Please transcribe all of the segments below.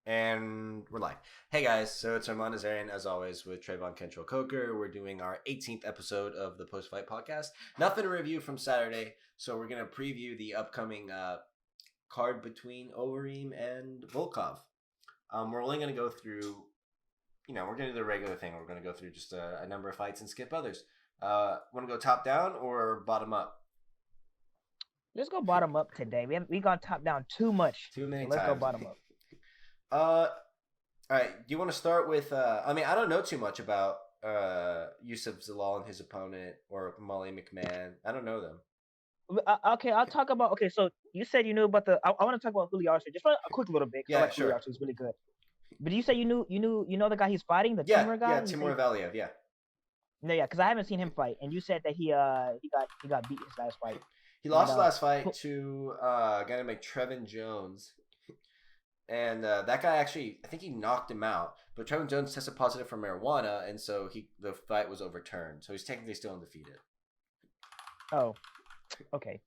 And we're live. Hey guys, so it's Arman as always with Trayvon Kentrell Coker. We're doing our 18th episode of the Post Fight Podcast. Nothing to review from Saturday, so we're gonna preview the upcoming card between Overeem and Volkov. We're only gonna go through, we're gonna do the regular thing. We're gonna go through just a number of fights and skip others. Want to go top down or bottom up? Let's go bottom up today. We gone top down too much. Too many Let's times. go bottom up. All right. Do you want to start with? I don't know too much about Yusuf Zalal and his opponent, or Molly McMahon. I don't know them. Okay, I'll talk about. Okay, so you said you knew about the. I want to talk about Julio Arce just for a quick little bit. Yeah, sure. Julio Arce is really good. But you say you know the guy he's fighting, the Timur guy. Yeah, Timur Valiev. Yeah. No, yeah, because I haven't seen him fight, and you said that he got beat his last fight. He lost his last fight to a guy named Trevin Jones. And that guy actually, I think he knocked him out. But Trevin Jones tested positive for marijuana, and so the fight was overturned. So he's technically still undefeated. Oh, okay.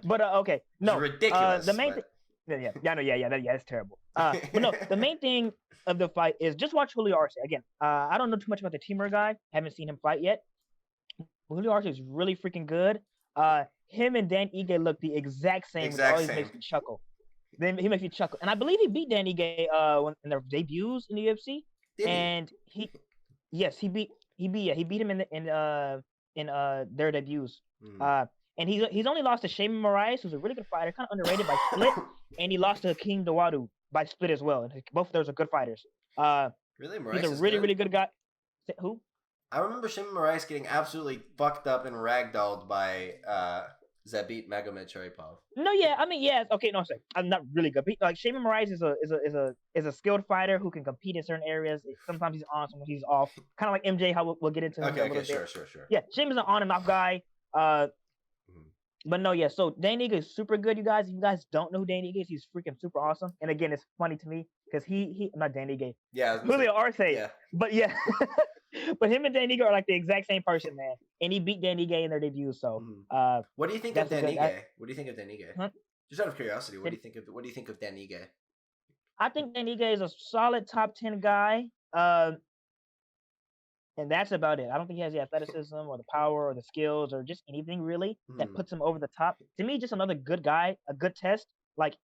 But okay, no, it's ridiculous. The main thing, that's terrible. But no, the main thing of the fight is just watch Julio Arce again. I don't know too much about the Timur guy. Haven't seen him fight yet. Julio Arce is really freaking good. Him and Dan Ige look the exact same. Which always makes me chuckle. Then he makes me chuckle, and I believe he beat Danny Gay in their debuts in the UFC. Did he beat him in their debuts. And he's only lost to Shayman Moraes, who's a really good fighter, kind of underrated by split, and he lost to Hakeem Dawodu by split as well. And both of those are good fighters. Really, Moraes he's a really good guy. Who? I remember Shayman Moraes getting absolutely fucked up and ragdolled by Zabit Magomed-Sharipov. No, yeah, I mean, yeah, okay, no, sorry, I'm not really good. Like Shayman Moraes is a skilled fighter who can compete in certain areas. Sometimes he's on, sometimes he's off. Kind of like MJ, how we'll get into. Okay, sure. Yeah, Shayman's an on and off guy. But no, yeah. So Dan Ige is super good, you guys. If you guys don't know who Dan Ige is, he's freaking super awesome. And again, it's funny to me because he not Dan Ige. Yeah, Julio Arce. Yeah. But yeah. But him and Dan Ige are like the exact same person, man. And he beat Dan Ige in their debut. So, what do you think of Dan Ige? What do you think of Dan Ige? Huh? Just out of curiosity, what do you think of Dan Ige? I think Dan Ige is a solid top 10 guy. And that's about it. I don't think he has the athleticism or the power or the skills or just anything really that puts him over the top. To me, just another good guy, a good test. Like,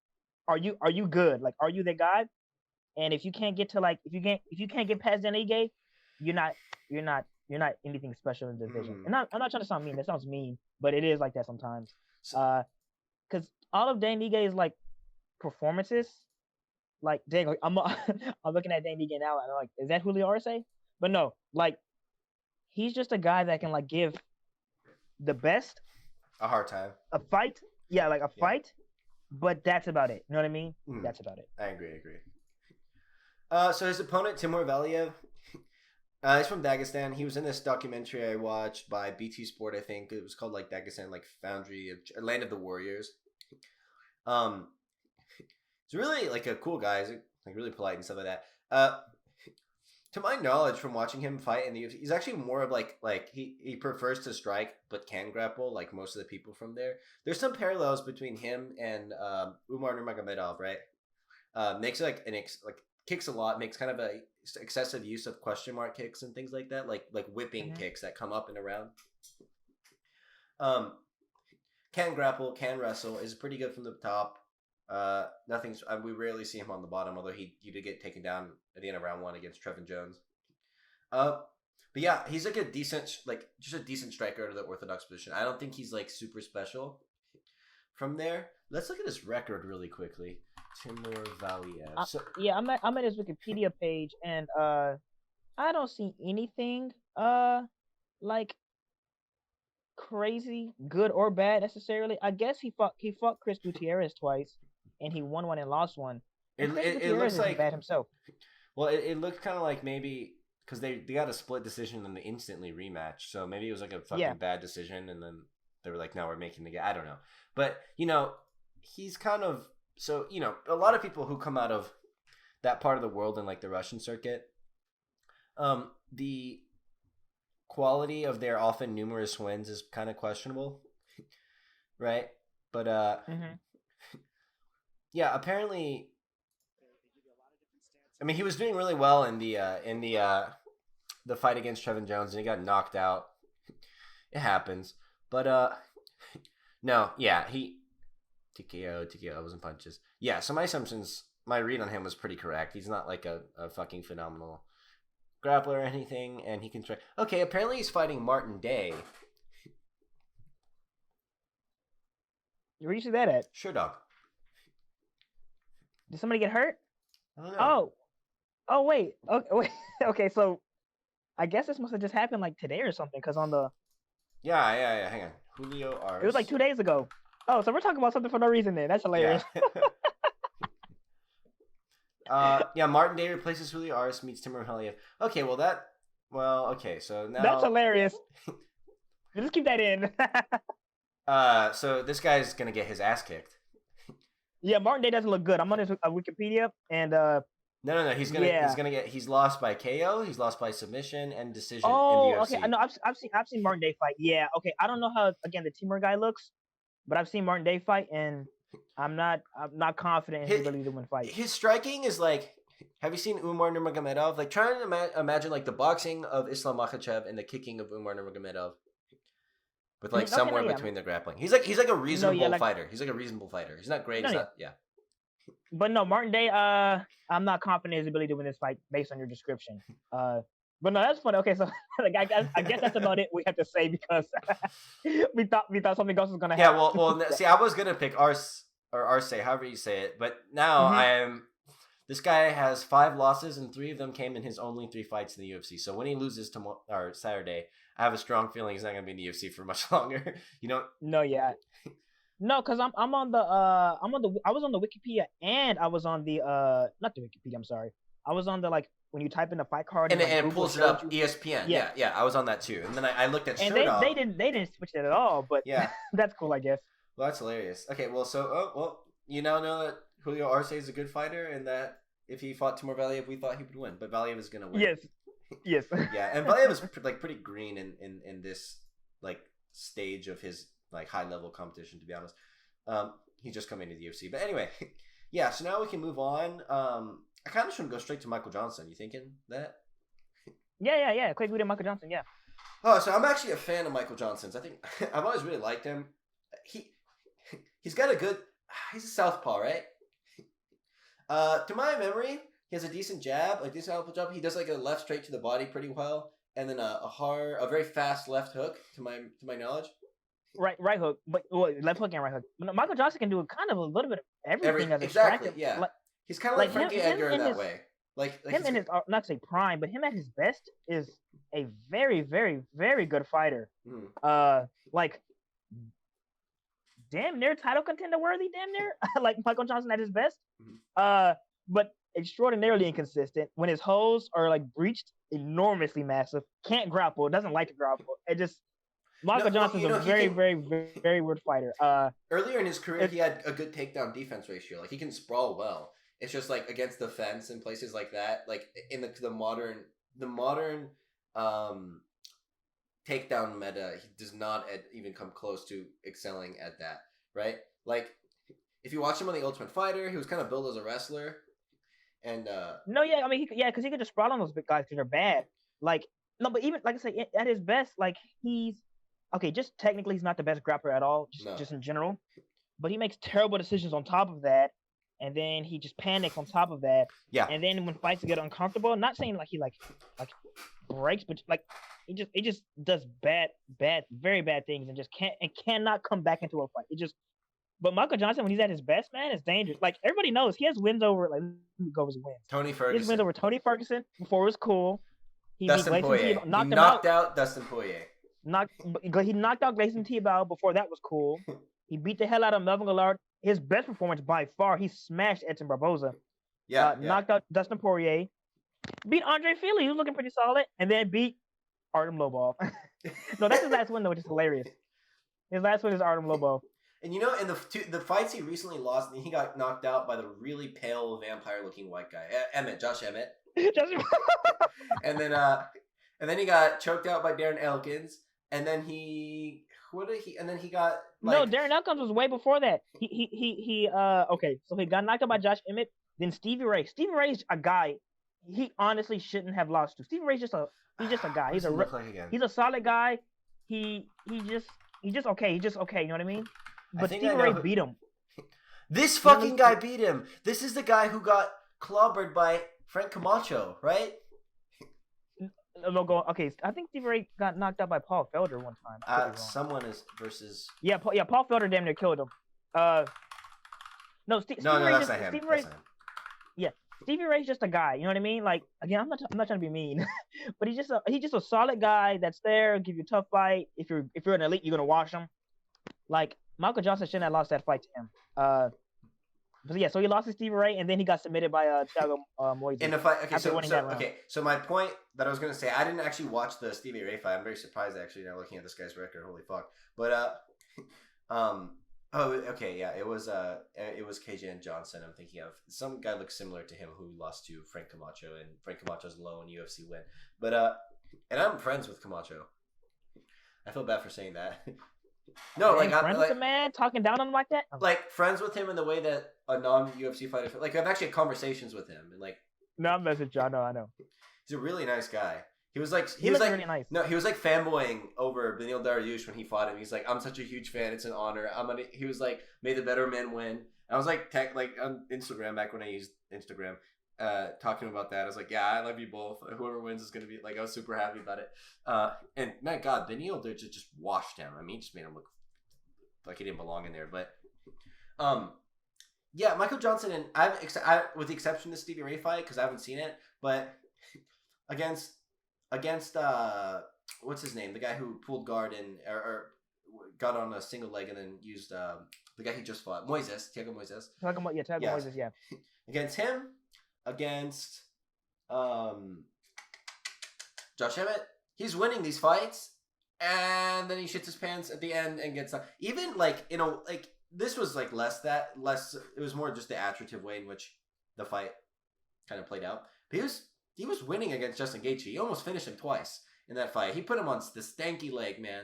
are you good? Like, are you the guy? And if you can't get to if you can't get past Dan Ige, you're not anything special in the division. And I'm not trying to sound mean. That sounds mean, but it is like that sometimes. Because all of Dan Ige is like performances. Like, dang, like I'm looking at Dan Ige now and I'm like, is that Julio Arce? But no, like he's just a guy that can like give the best a hard time. A fight. Yeah, like a fight. But that's about it. You know what I mean? That's about it. I agree. So his opponent, Timur Valiev, he's from Dagestan. He was in this documentary I watched by BT Sport, I think. It was called like Dagestan, like Foundry of Land of the Warriors. He's really like a cool guy. He's like really polite and stuff like that. To my knowledge, from watching him fight in the UFC, he's actually more of like he prefers to strike but can grapple, like most of the people from there. There's some parallels between him and Umar Nurmagomedov, right? Makes kicks a lot, makes kind of a excessive use of question mark kicks and things like that, like whipping kicks that come up and around. Can grapple, can wrestle, is pretty good from the top. We rarely see him on the bottom, although he did get taken down at the end of round 1 against Trevin Jones. But yeah, he's like a decent striker out of the orthodox position. I don't think he's like super special. From there, let's look at his record really quickly. Timur Valiev. I'm at his Wikipedia page, and I don't see anything like crazy, good or bad necessarily. I guess he fought Chris Gutierrez twice, and he won one and lost one. It looks like bad himself. Well, it looked kind of like maybe because they got a split decision and then they instantly rematch. So maybe it was like a fucking bad decision, and then they were like, "No, we're making the game." I don't know, but he's kind of a lot of people who come out of that part of the world in like the Russian circuit, the quality of their often numerous wins is kind of questionable, right? But yeah, apparently I mean, he was doing really well in the fight against Trevin Jones, and he got knocked out. It happens, but no, yeah, he TKO wasn't punches. Yeah, so my read on him was pretty correct. He's not like a fucking phenomenal grappler or anything, and he can try. Okay, apparently he's fighting Martin Day. Where you see that at? Sure, dog. Did somebody get hurt? I don't know. Oh, wait. Okay, wait. Okay, so I guess this must have just happened like today or something, because on the Yeah. Hang on, Julio Ars. it was like 2 days ago. Oh, so we're talking about something for no reason then. That's hilarious. Yeah. Martin Day replaces Julio Ars, meets Timur Valiev. Okay, okay, so now That's hilarious. Just keep that in. So this guy's gonna get his ass kicked. Yeah, Martin Day doesn't look good. I'm on his Wikipedia, and No. He's lost by KO. He's lost by submission and decision in the UFC. Okay. I know. I've seen Martin Day fight. Yeah. Okay. I don't know how the Timur guy looks, but I've seen Martin Day fight, and I'm not confident in his ability to win fights. His striking is like. Have you seen Umar Nurmagomedov? Like, trying to imagine like the boxing of Islam Makhachev and the kicking of Umar Nurmagomedov, with like somewhere between the grappling. He's like a reasonable fighter. He's like a reasonable fighter. He's not great. But no, Martin Day. I'm not confident in his ability to win this fight based on your description. But no, that's funny. Okay, so like, I guess that's about it we have to say, because we thought something else was gonna happen. Yeah, well, see, I was gonna pick Arce, however you say it, but now I am. This guy has 5 losses, and 3 of them came in his only 3 fights in the UFC. So when he loses tomorrow or Saturday, I have a strong feeling he's not gonna be in the UFC for much longer. You know? No, yeah. No, because I was on the Wikipedia, and I was on the not the Wikipedia, I'm sorry. I was on the, like, when you type in the fight card and it pulls it up, ESPN. Yeah, I was on that too. And then I looked at and they didn't switch it at all, but yeah. That's cool, I guess. Well, that's hilarious. Okay, well, so you now know that Julio Arce is a good fighter, and that if he fought Timur Valiev, we thought he would win, but Valiev is gonna win. Yes. Yeah, and Valiev is like pretty green in this like stage of his like high level competition, to be honest. He's just coming to the UFC, but anyway, yeah. So now we can move on. I kind of just want to go straight to Michael Johnson. You thinking that? Yeah. Quick, we did Michael Johnson. Yeah. Oh, so I'm actually a fan of Michael Johnson's. I think I've always really liked him. He's got a good. He's a southpaw, right? To my memory, he has a decent jab, a decent output jab. He does like a left straight to the body pretty well, and then a very fast left hook. To my knowledge. Right hook, but left hook and right hook. Michael Johnson can do kind of a little bit of everything as a exactly, striker. Yeah. He's kind of like Frankie Edgar in that way. Like him in his, not to say prime, but him at his best is a very, very, very good fighter. Like damn near title contender worthy, damn near. Like Michael Johnson at his best. But extraordinarily inconsistent. When his holes are like breached, enormously massive. Can't grapple. Doesn't like to grapple. It just Michael Johnson's a very, very, very weird fighter. Earlier in his career, he had a good takedown defense ratio. Like he can sprawl well. It's just like against the fence and places like that. Like in the modern takedown meta, he does not even come close to excelling at that. Right? Like if you watch him on The Ultimate Fighter, he was kind of built as a wrestler. And no, yeah, I mean, because he could just sprawl on those big guys because they're bad. Like no, but even like I say, at his best, like he's. Okay, just technically he's not the best grappler at all, just in general. But he makes terrible decisions on top of that, and then he just panics on top of that. Yeah. And then when fights get uncomfortable, not saying like he like breaks, but like he just does bad, very bad things, and just cannot come back into a fight. But Michael Johnson, when he's at his best, man, is dangerous. Like everybody knows, he has wins over. Like let me go over his wins. Tony Ferguson. He has wins over Tony Ferguson before it was cool. Dustin Poirier. He knocked out Dustin Poirier. He knocked out Gleison Tibau before that was cool. He beat the hell out of Melvin Gillard. His best performance by far, he smashed Edson Barboza. Knocked out Dustin Poirier. Beat Andre Fili, who's looking pretty solid. And then beat Artem Lobov. No, that's his last win, though, which is hilarious. His last win is Artem Lobov. And you know, in the fights he recently lost, he got knocked out by the really pale, vampire-looking white guy. Josh Emmett. And then he got choked out by Darren Elkins. And then he got like... No, Darren Elkins was way before that. Okay, so he got knocked out by Josh Emmett. Then Stevie Ray. Stevie Ray's a guy he honestly shouldn't have lost to. Stevie Ray's just a guy. What does he look like again? He's a solid guy. He just okay. He's just okay. You know what I mean? But think Stevie Ray beat him. This fucking guy beat him. This is the guy who got clobbered by Frank Camacho, right? No, go okay. I think Stevie Ray got knocked out by Paul Felder one time. Someone is versus. Yeah, Paul Felder damn near killed him. No, no, Stevie that's Ray not him. Stevie Ray, that's not him. Yeah, Stevie Ray's just a guy. You know what I mean? Like again, I'm not trying to be mean, but he's just a solid guy that's there, give you a tough fight. If you're an elite, you're gonna wash him. Like Michael Johnson shouldn't have lost that fight to him. But yeah, so he lost to Stevie Ray, and then he got submitted by Thiago Moises. In a fight, so my point that I was gonna say, I didn't actually watch the Stevie Ray fight. I'm very surprised actually now looking at this guy's record. Holy fuck! But it was KJ and Johnson. I'm thinking of some guy looks similar to him who lost to Frank Camacho, and Frank Camacho's lone UFC win. But and I'm friends with Camacho. I feel bad for saying that. No, like I'm friends with the man, talking down on him like that. Like friends with him in the way that a non-UFC fighter. Like I've actually had conversations with him, and like. No, I'm messaging you. I know. He's a really nice guy. He was like really nice. No, he was like fanboying over Beneil Dariush when he fought him. He's like, I'm such a huge fan. It's an honor. He was like, may the better man win. I was like, on Instagram back when I used Instagram, talking about that. I was like, yeah, I love you both. Whoever wins is gonna be like, I was super happy about it. And my God, Beneil Dariush just washed him. I mean, he just made him look like he didn't belong in there. But, yeah, Michael Johnson and I with the exception of the Stevie Ray fight because I haven't seen it, but against what's his name? The guy who pulled guard and or got on a single leg and then used the guy he just fought, Thiago Moises. Moises, yeah. Against him, against Josh Emmett, he's winning these fights, and then he shits his pants at the end and gets even like this was like less. It was more just the attributive way in which the fight kind of played out. But he was winning against Justin Gaethje. He almost finished him twice in that fight. He put him on the stanky leg, man.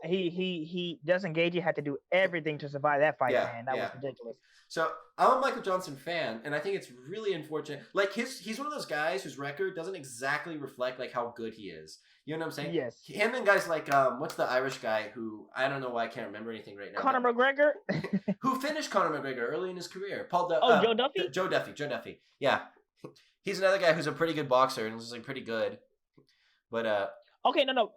he Justin Gaethje had to do everything to survive that fight, man. That was ridiculous. So I'm a Michael Johnson fan, and I think it's really unfortunate. Like he's one of those guys whose record doesn't exactly reflect like how good he is. You know what I'm saying? Yes. Him and guys like what's the Irish guy who I don't know why I can't remember anything right now. Conor McGregor, who finished Conor McGregor early in his career. Joe Duffy. Joe Duffy. Yeah, he's another guy who's a pretty good boxer and is like pretty good. But okay, no.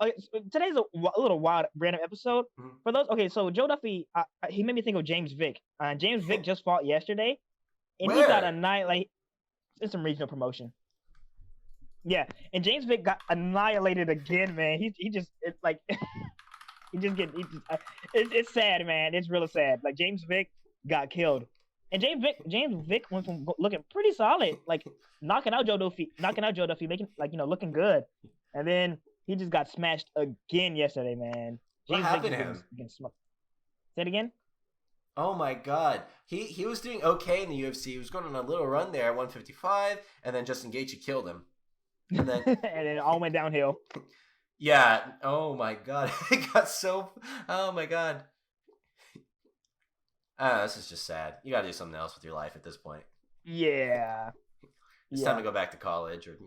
Today's a little wild, random episode. Mm-hmm. For those, okay, so Joe Duffy, he made me think of James Vick. James Vick just fought yesterday, and he got annihilated. It's some regional promotion. Yeah, and James Vick got annihilated again, man. It's sad, man. It's really sad. Like James Vick got killed, and James Vick went from looking pretty solid, like knocking out Joe Duffy, making looking good, and then he just got smashed again yesterday, man. What happened to him? Say it again. Oh my God, he was doing okay in the UFC. He was going on a little run there at 155, and then Justin Gaethje killed him. And then and then it all went downhill. Yeah. Oh my God. It got so. Oh my God. This is just sad. You gotta do something else with your life at this point. Yeah. It's time to go back to college, or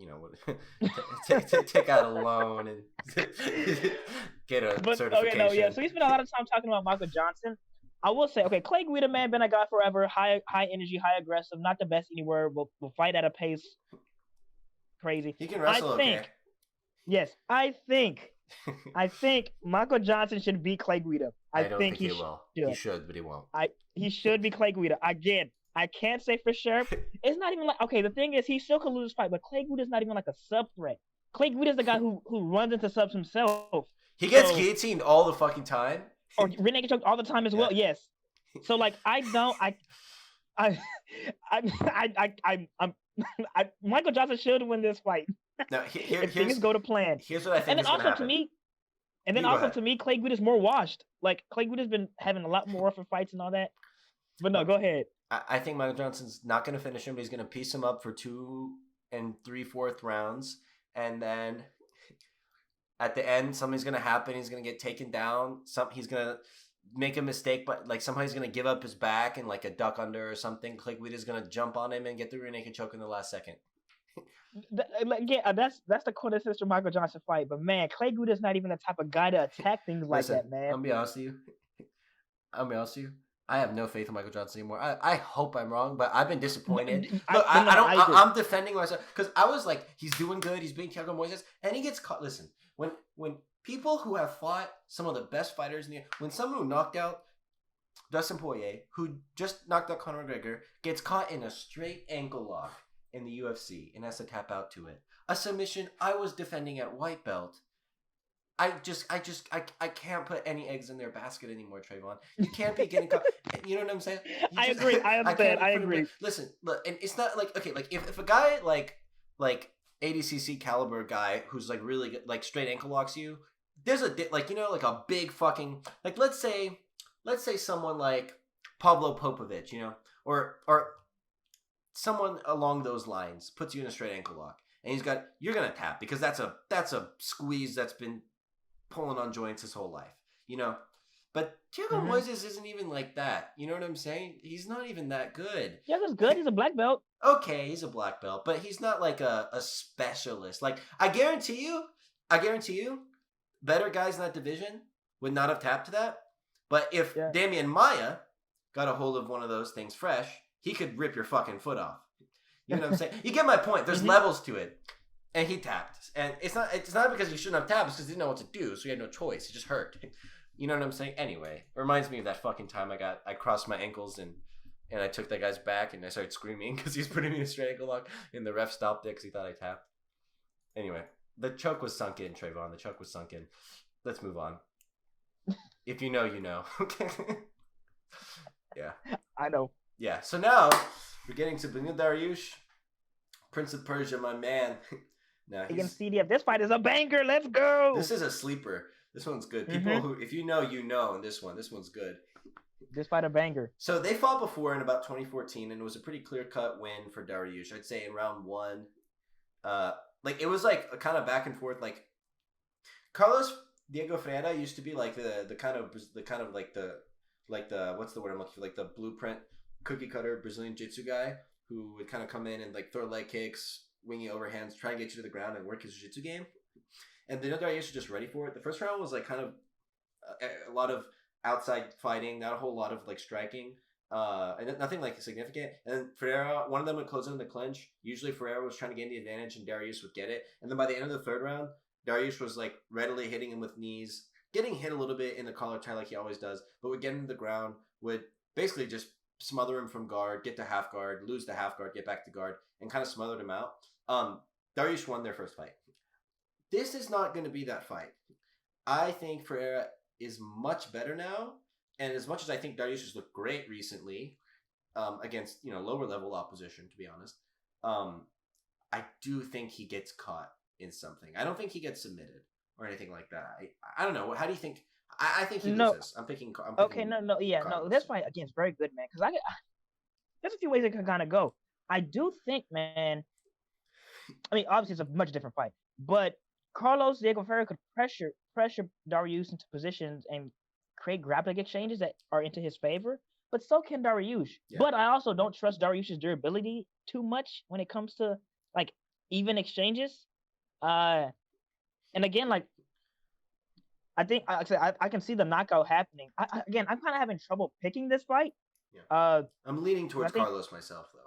take out a loan and get a certification. Okay, so we spent a lot of time talking about Michael Johnson. I will say, okay, Clay Guida, man, been a guy forever. High energy, high aggressive. Not the best anywhere. Will fight at a pace. Crazy. He can wrestle, okay. Yes, I think Michael Johnson should beat Clay Guida. I don't think he will. He should, but he won't. He should be Clay Guida. Again, I can't say for sure. It's not even like, okay, the thing is, he still could lose this fight, but Clay Guida's not even like a sub threat. Clay Guida's the guy who runs into subs himself. He gets guillotined all the fucking time. Or renegade choked all the time as well. Yes. So like, Michael Johnson should win this fight. No, if things go to plan. Here's what I think. And then to me, Clay Guida's more washed. Like Clay Guida's been having a lot more for fights and all that. But no, go ahead. I think Michael Johnson's not going to finish him, but he's going to piece him up for 2 3/4 rounds, and then at the end, something's going to happen. He's going to get taken down. He's going to make a mistake, but like somehow he's gonna give up his back and like a duck under or something. Clay Guida's gonna jump on him and get the rear naked choke in the last second. That's the quintessential Michael Johnson fight. But man, Clay Guida's not even the type of guy to attack things like that, man. I'll be honest with you. I have no faith in Michael Johnson anymore. I hope I'm wrong, but I've been disappointed. Look, I'm defending myself because I was like, he's doing good. He's beating Thiago Moises, and he gets caught. Listen, when people who have fought some of the best fighters when someone who knocked out Dustin Poirier, who just knocked out Conor McGregor, gets caught in a straight ankle lock in the UFC and has to tap out to it. A submission I was defending at white belt. I can't put any eggs in their basket anymore, Trayvon. You can't be getting caught. You know what I'm saying? I agree. I understand. I agree. Listen, look, and it's not like, okay, like if a guy like ADCC caliber guy who's like really good, like straight ankle locks you, there's a like, you know, like a big fucking, like let's say someone like Pablo Popovich, you know, or someone along those lines puts you in a straight ankle lock, and you're gonna tap because that's a squeeze that's been pulling on joints his whole life, you know. But Thiago Moises isn't even like that. You know what I'm saying? He's not even that good. Thiago's good. He's a black belt. Okay, he's a black belt, but he's not like a specialist. Like I guarantee you, better guys in that division would not have tapped to that. But if Damian Maia got a hold of one of those things fresh, he could rip your fucking foot off. You know what I'm saying? You get my point. There's levels to it. And he tapped. And it's not because he shouldn't have tapped, it's because he didn't know what to do, so he had no choice. He just hurt. You know what I'm saying? Anyway, it reminds me of that fucking time I crossed my ankles and I took that guy's back and I started screaming because he's putting me in a straight ankle lock and the ref stopped it because he thought I tapped. Anyway, the choke was sunk in, Trayvon. The choke was sunk in. Let's move on. If you know, you know. Yeah. I know. Yeah, so now we're getting to Beneil Dariush, Prince of Persia, my man. Now against CDF. This fight is a banger. Let's go. This is a sleeper. This one's good. People who, if you know, you know. And this one's good. This fight a banger. So they fought before in about 2014, and it was a pretty clear-cut win for Dariush. I'd say in round one, like it was like a kind of back and forth. Like Carlos Diego Ferreira used to be like the kind of like the what's the word I'm looking for, like the blueprint cookie cutter Brazilian jiu-jitsu guy who would kind of come in and like throw leg kicks, wingy overhands, try and get you to the ground and work his jiu-jitsu game. And the Dariush was just ready for it. The first round was like kind of a lot of outside fighting, not a whole lot of like striking, and nothing like significant. And then Ferreira, one of them would close in the clinch. Usually Ferreira was trying to gain the advantage and Dariush would get it. And then by the end of the third round, Dariush was like readily hitting him with knees, getting hit a little bit in the collar tie like he always does, but would get him to the ground, would basically just smother him from guard, get to half guard, lose the half guard, get back to guard, and kind of smothered him out. Dariush won their first fight. This is not going to be that fight. I think Ferreira is much better now, and as much as I think Dariush has looked great recently against lower level opposition, to be honest, I do think he gets caught in something. I don't think he gets submitted or anything like that. I don't know. How do you think? I think he loses. I'm picking okay, this fight again is very good, man. Because there's a few ways it can kind of go. I do think, man. I mean, obviously it's a much different fight, but Carlos Diego Ferreira could pressure Dariush into positions and create grappling exchanges that are into his favor. But so can Dariush. Yeah. But I also don't trust Dariush's durability too much when it comes to like even exchanges. And again, like I think I can see the knockout happening. I'm kind of having trouble picking this fight. Yeah. I'm leaning towards Carlos myself, though.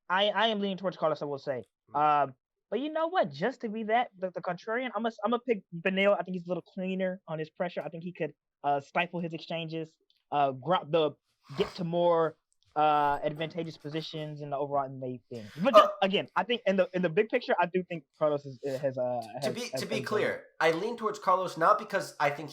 I am leaning towards Carlos, I will say. Mm-hmm. But you know what? Just to be the contrarian, I'm gonna pick Beneil. I think he's a little cleaner on his pressure. I think he could stifle his exchanges, get to more advantageous positions in the overall MMA thing. But again, I think in the big picture, I do think Carlos has to be clear, I lean towards Carlos not because I think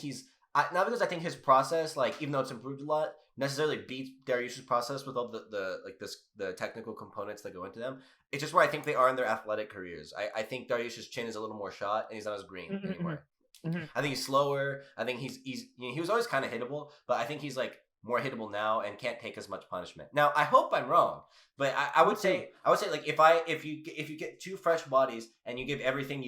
not because I think his process, like even though it's improved a lot, necessarily beats Dariush's process with all the technical components that go into them. It's just where I think they are in their athletic careers. I think Dariush's chin is a little more shot and he's not as green anymore. Mm-hmm. I think he's slower. I think he was always kind of hittable, but I think he's like more hittable now and can't take as much punishment. Now I hope I'm wrong, but I would say like if you get two fresh bodies and you give everything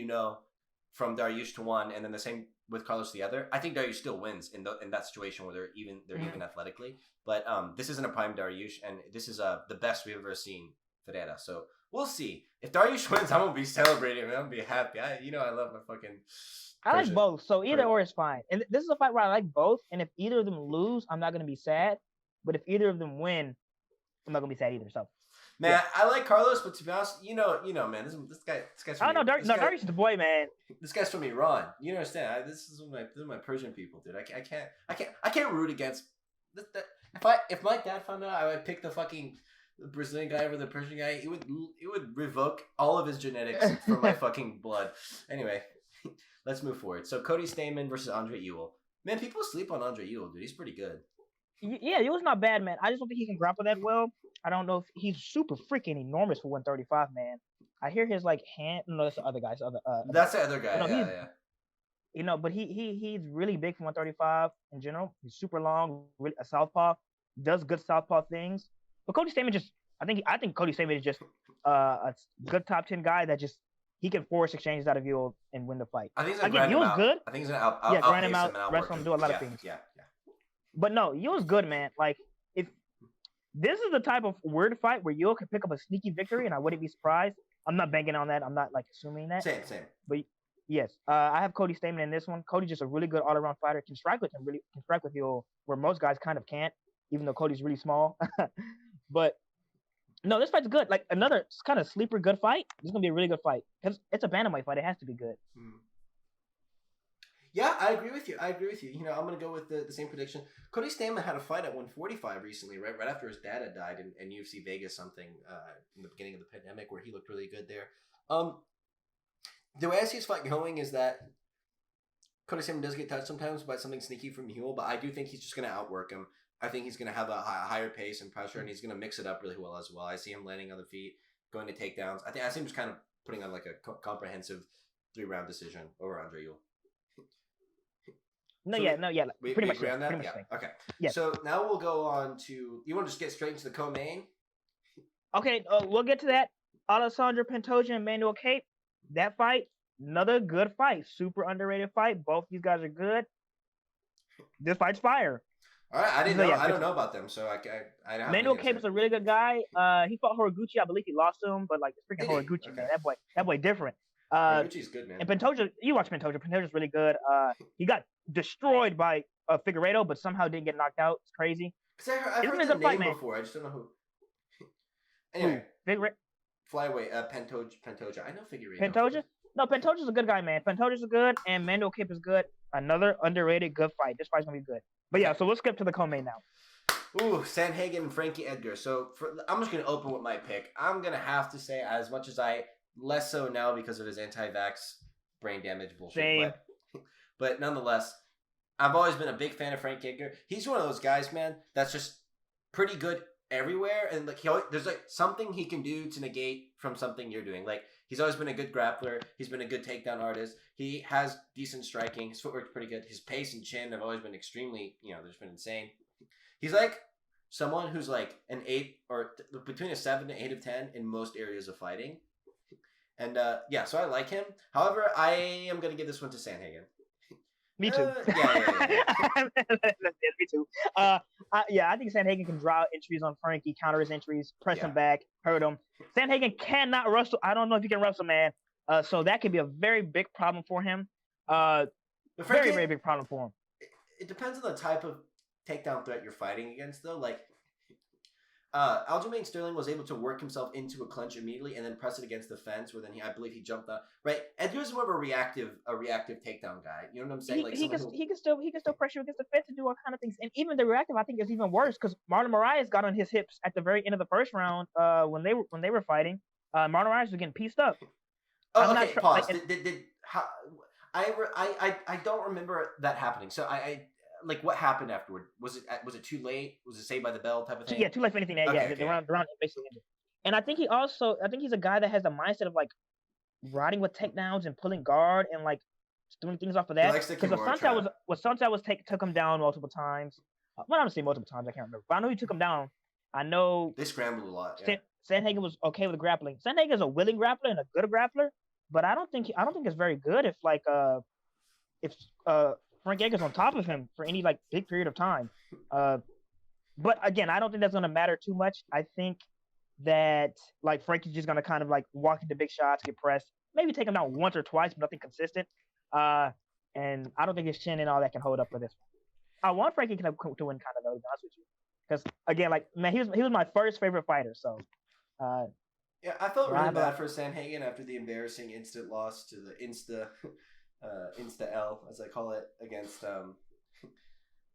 from Dariush to one, and then the same with Carlos the other. I think Dariush still wins in that situation where they're even athletically. But this isn't a prime Dariush, and this is the best we've ever seen Ferreira. So we'll see. If Dariush wins, I'm gonna be celebrating. I'm gonna be happy. I love my fucking. I like both, so either or is fine. And this is a fight where I like both. And if either of them lose, I'm not gonna be sad. But if either of them win, I'm not gonna be sad either. So, man, I like Carlos, but to be honest, man, this guy's. Oh no, Dariush is the boy, man. This guy's from Iran. You understand? This is my Persian people, dude. I can't root against. If my dad found out I would pick the fucking Brazilian guy over the Persian guy, it would revoke all of his genetics from my fucking blood. Anyway, let's move forward. So Cody Stamann versus Andre Ewell. Man, people sleep on Andre Ewell, dude. He's pretty good. Yeah, Ewell's not bad, man. I just don't think he can grapple that well. I don't know if he's super freaking enormous for 135, man. I hear his hand. No, that's the other guy. That's the other guy. Yeah. But he's really big for 135 in general. He's super long, really a southpaw, does good southpaw things. But Cody Stamann I think Cody Stamann is just a good top 10 guy that just he can force exchanges out of Ewell and win the fight. I think he's gonna grind him out. Good. I think he's gonna grind him out, wrestle him, do a lot of things. Yeah. But no, Ewell's good, man. Like, if this is the type of weird fight where Ewell can pick up a sneaky victory, and I wouldn't be surprised. I'm not banking on that. I'm not assuming that. Same. But yes, I have Cody Stamann in this one. Cody's just a really good all-around fighter. Can strike with Ewell where most guys kind of can't, even though Cody's really small. But no, this fight's good. Like another kind of sleeper good fight. This is gonna be a really good fight because it's a bantamweight fight. It has to be good. Yeah, I agree with you. I'm gonna go with the same prediction. Cody Stamann had a fight at 145 recently, right after his dad had died in UFC Vegas, something in the beginning of the pandemic, where he looked really good there. The way I see his fight going is that Cody Stamann does get touched sometimes by something sneaky from Ewell, but I do think he's just gonna outwork him. I think he's gonna have a higher pace and pressure, and he's gonna mix it up really well as well. I see him landing on the feet, going to takedowns. I see him just kind of putting on like a comprehensive 3-round decision over Andre Ewell. Pretty much on that. Okay. Yeah. So now we'll go on to. You want to just get straight into the co-main? Okay, we'll get to that. Alessandro Pantoja and Manuel Cape. That fight, another good fight, super underrated fight. Both these guys are good. This fight's fire. All right, I didn't know. I don't know about them, so I don't. Manuel Cape is a really good guy. He fought Horiguchi. I believe he lost to him, but it's freaking Horiguchi, okay. Man. That boy different. Horiguchi's good, man. And Pantoja, you watch Pantoja. Pantoja's really good. He got destroyed by Figueiredo, but somehow didn't get knocked out. It's crazy. Because I've heard the name before. I just don't know who. Anyway, flyweight Pantoja. I know Figueiredo. Pantoja? No, Pantoja's a good guy, man. Pantoja's good, and Manuel Cape is good. Another underrated good fight. This fight's gonna be good. But yeah, so let's skip to the co-main now. Ooh, Sandhagen and Frankie Edgar. So I'm just gonna open with my pick. I'm gonna have to say, as much as less so now because of his anti-vax brain damage bullshit. Same. But nonetheless, I've always been a big fan of Frank Edgar. He's one of those guys, man, that's just pretty good everywhere, and there's something he can do to negate from something you're doing. He's always been a good grappler. He's been a good takedown artist. He has decent striking. His footwork's pretty good. His pace and chin have always been extremely, they've been insane. He's like someone who's like an 8 or between a 7 to 8 of 10 in most areas of fighting. And so I like him. However, I am going to give this one to Sandhagen. Me too. Me too. I think Sandhagen can draw entries on Frankie, counter his entries, press him back, hurt him. Sandhagen cannot wrestle. I don't know if he can wrestle, man. So that could be a very big problem for him. Very, very big problem for him. It depends on the type of takedown threat you're fighting against, though. Aljamain Sterling was able to work himself into a clinch immediately and then press it against the fence, where then I believe he jumped out. Right, Edgar's more of a reactive takedown guy. You know what I'm saying? He can still pressure against the fence and do all kind of things. And even the reactive, I think, is even worse because Marlon Moraes got on his hips at the very end of the first round. When they were fighting, Marlon Moraes was getting pieced up. Oh, okay. Pause. I don't remember that happening. So what happened afterward? Was it too late? Was it saved by the bell type of thing? Yeah, too late for anything. Okay. The round basically ended. And I think he's a guy that has the mindset of riding with takedowns and pulling guard and doing things off of that. Because Santel took him down multiple times. Well, I'm gonna say multiple times. I can't remember, but I know he took him down. I know they scrambled a lot. Yeah. Sandhagen was okay with grappling. Sandhagen is a willing grappler and a good grappler, but I don't think it's very good if Frank Edgar's on top of him for any like big period of time. But again, I don't think that's gonna matter too much. I think that like Frankie's just gonna kind of like walk into big shots, get pressed, maybe take him down once or twice, but nothing consistent. And I don't think his chin and all that can hold up for this one. I want Frankie to win, kind of though, to be honest with you, because again, like man, he was my first favorite fighter. So yeah, I felt really bad for Sanhagen after the embarrassing instant loss to the Insta L, as I call it, against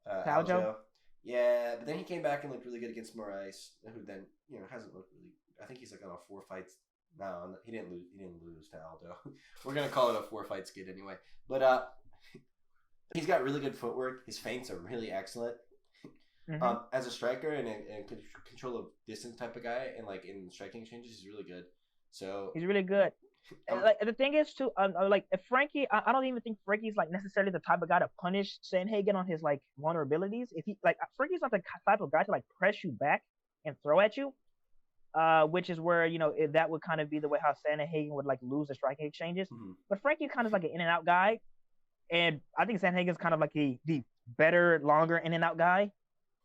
Aljo. Yeah, but then he came back and looked really good against Moraes, who then hasn't looked really. I think he's like on a 4 fights. No, he didn't lose. He didn't lose to Aldo. We're gonna call it a 4 fight skid anyway. But he's got really good footwork. His feints are really excellent. Mm-hmm. As a striker and control of distance type of guy, and like in striking exchanges, he's really good. So he's really good. Like the thing is too, like if Frankie, I don't even think Frankie's like necessarily the type of guy to punish Sanhagen on his like vulnerabilities. If he like Frankie's not the type of guy to like press you back and throw at you, which is where that would kind of be the way how Sanhagen would like lose the striking exchanges. Mm-hmm. But Frankie kind of like an in and out guy, and I think Sanhagen's kind of like the better, longer in and out guy.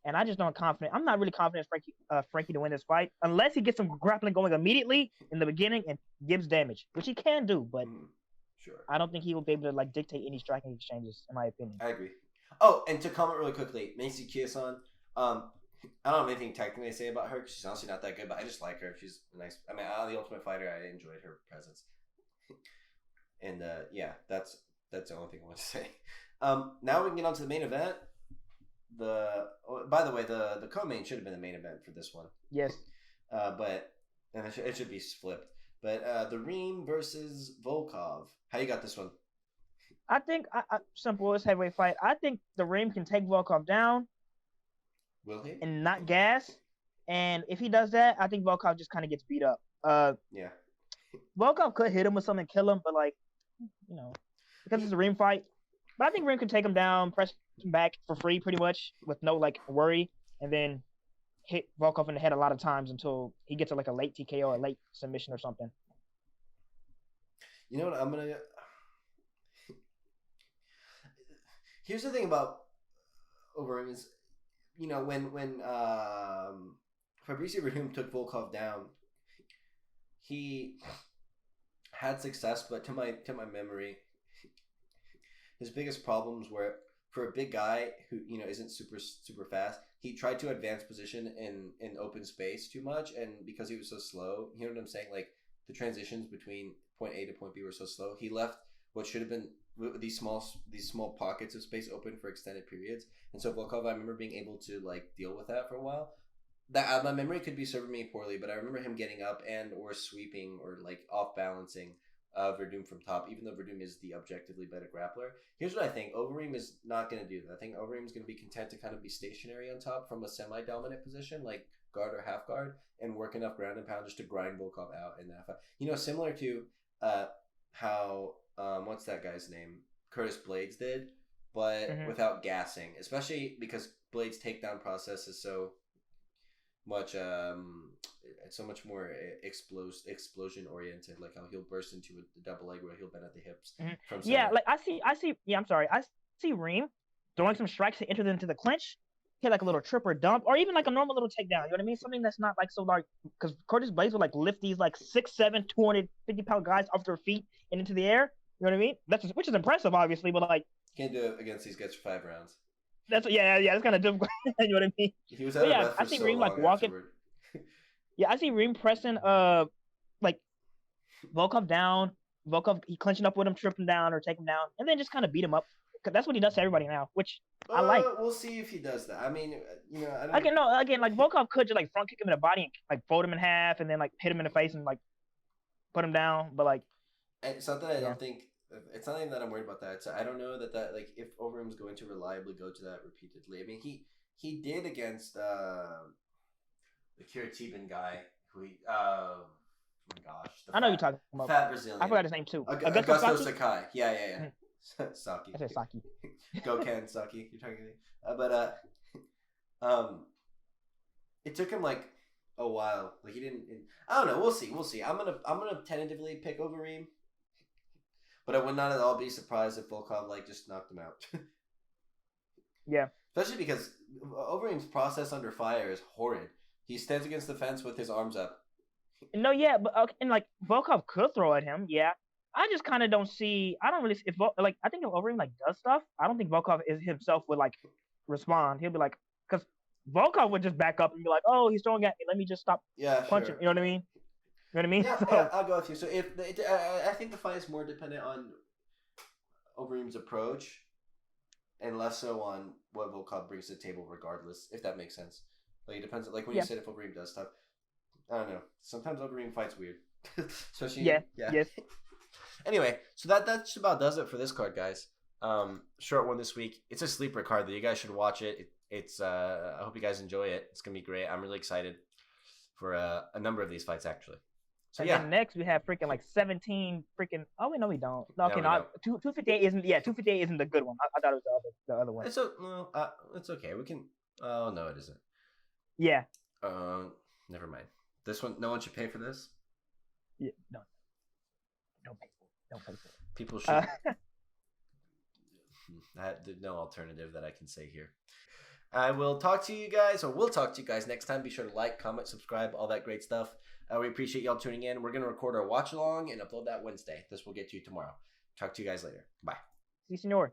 And I just don't confident. I'm not really confident in Frankie to win this fight unless he gets some grappling going immediately in the beginning and gives damage, which he can do. But sure, I don't think he will be able to like dictate any striking exchanges, in my opinion. I agree. Oh, and to comment really quickly, Macy Kiyosan. I don't have anything technically to say about her because she's honestly not that good, but I just like her. She's nice. I mean, out of the Ultimate Fighter, I enjoyed her presence. And yeah, that's the only thing I want to say. Now we can get on to the main event. By the way, the co-main should have been the main event for this one. Yes. But it should be flipped. But the Reem versus Volkov. How you got this one? I think simple as heavyweight fight. I think the Reem can take Volkov down. Will he? And not gas. And if he does that, I think Volkov just kind of gets beat up. Yeah. Volkov could hit him with something, kill him, but like, because it's a Reem fight. But I think Reem can take him down, press him back for free pretty much with no like worry, and then hit Volkov in the head a lot of times until he gets like a late TKO or a late submission or something. You know what? I'm going to... Here's the thing about Overeem is, when Fabricio Verdum took Volkov down, he had success, but to my memory, his biggest problems were for a big guy who isn't super fast. He tried to advance position in open space too much, and because he was so slow, you know what I'm saying? Like the transitions between point A to point B were so slow. He left what should have been these small pockets of space open for extended periods. And so Volkov, I remember being able to like deal with that for a while. That my memory could be serving me poorly, but I remember him getting up and or sweeping or like off balancing Verdum from top, even though Verdum is the objectively better grappler. Here's what I think. Overeem is not going to do that. I think Overeem is going to be content to kind of be stationary on top from a semi-dominant position, like guard or half guard, and work enough ground and pound just to grind Volkov out in that fight. Similar to how, what's that guy's name? Curtis Blades did, but without gassing, especially because Blades' takedown process is so much it's so much more explosion oriented, like how he'll burst into a double leg where he'll bend at the hips from center. Yeah, like I see Reem throwing some strikes to enter them into the clinch, hit like a little trip or dump, or even like a normal little takedown, you know what I mean? Something that's not like so large, because Curtis Blades would like lift these like 6'7", 250-pound guys off their feet and into the air, you know what I mean? Which is impressive, obviously, but like can't do it against these guys for 5 rounds. That's it's kind of difficult. You know what I mean? He was out of breath for I see so Reem like walking. Yeah, I see Reem pressing like Volkov down. Volkov he clinching up with him, trip him down or take him down, and then just kind of beat him up. Cause that's what he does to everybody now, which I like. We'll see if he does that. I mean, I don't. Again, like Volkov could just like front kick him in the body and like fold him in half, and then like hit him in the face and like put him down. But like, it's not that I don't think. It's not even that I'm worried about that. I don't know that like if Overeem's going to reliably go to that repeatedly. I mean, he did against the Curitiban guy who he oh my gosh. I know you're talking about fat Brazilian. I forgot his name too. Augusto Sakai. Yeah. Saki. I said Saki. Go Ken Saki. You're talking to me. It took him like a while. Like he didn't. I don't know. We'll see. I'm gonna tentatively pick Overeem. But I would not at all be surprised if Volkov like just knocked him out. Yeah. Especially because Overeem's process under fire is horrid. He stands against the fence with his arms up. No, yeah, but okay, and like Volkov could throw at him, yeah. I just kind of don't see. I don't really if like I think if Overeem like does stuff, I don't think Volkov is himself would like respond. He'll be like, because Volkov would just back up and be like, "Oh, he's throwing at me. Let me just stop punching." Sure. You know what I mean? You know what I mean? Yeah, So, yeah, I'll go with you. So if I think the fight is more dependent on Overeem's approach, and less so on what Volkov brings to the table, regardless. If that makes sense. Like it depends. Like when you said if Overeem does stuff, I don't know. Sometimes Overeem fights weird, especially yeah. Yes. Anyway, so that just about does it for this card, guys. Short one this week. It's a sleeper card that you guys should watch it. It's I hope you guys enjoy it. It's gonna be great. I'm really excited for a number of these fights actually. So and yeah. then next we have freaking like 17 freaking. Oh wait, no, we don't. No, okay, no, not 258 isn't. Yeah, 258 isn't the good one. I thought it was the other one. It's okay. We can. Oh no, it isn't. Yeah. Never mind. This one, no one should pay for this. Yeah, no. Don't pay for it. Don't pay for it. People should. There's no alternative that I can say here. I will talk to you guys, or we'll talk to you guys next time. Be sure to like, comment, subscribe, all that great stuff. We appreciate y'all tuning in. We're going to record our watch along and upload that Wednesday. This will get to you tomorrow. Talk to you guys later. Bye. See, senor.